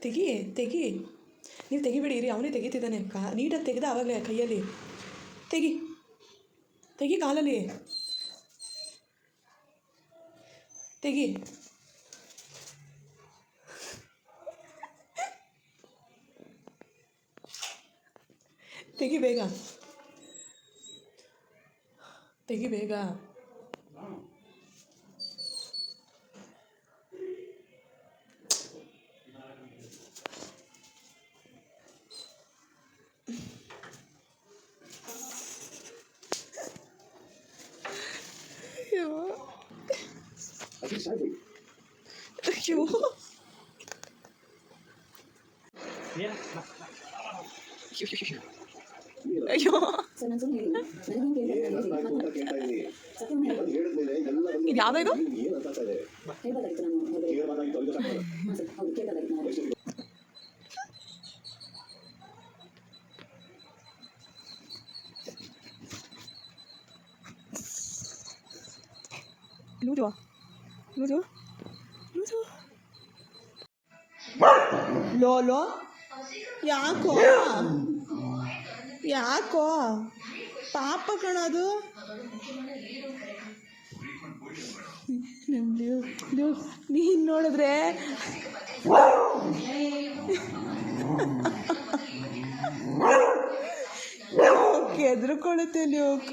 ತೆಗಿ ತೆಗಿ, ನೀವು ತೆಗಿಬೇಡಿ ಇರಿ, ಅವನೇ ತೆಗಿತಿದ್ದಾನೆ. ನೀಟಾಗಿ ತೆಗೆದ ಆವಾಗಲೇ ಕೈಯಲ್ಲಿ. ತೆಗಿ ತೆಗಿ, ಕಾಲಲ್ಲಿ ತೆಗಿ. ತೆಗಿ ಬೇಗ, ತೆಗಿ ಬೇಗ. ಅಯ್ಯೋ ಅಯ್ಯೋ ಅಯ್ಯೋ, ಇದು ಯಾವುದೋ ಇದು? Loose loose loose. ಲೋ ಯಾಕೋ ಯಾಕೋ ಪಾಪ ಕಣದು. ನೀನು ನೋಡಿದ್ರೆ ಹೆದರ್ಕೊಳ್ಳುತ್ತೆ ಲ್ಯೂಕ್.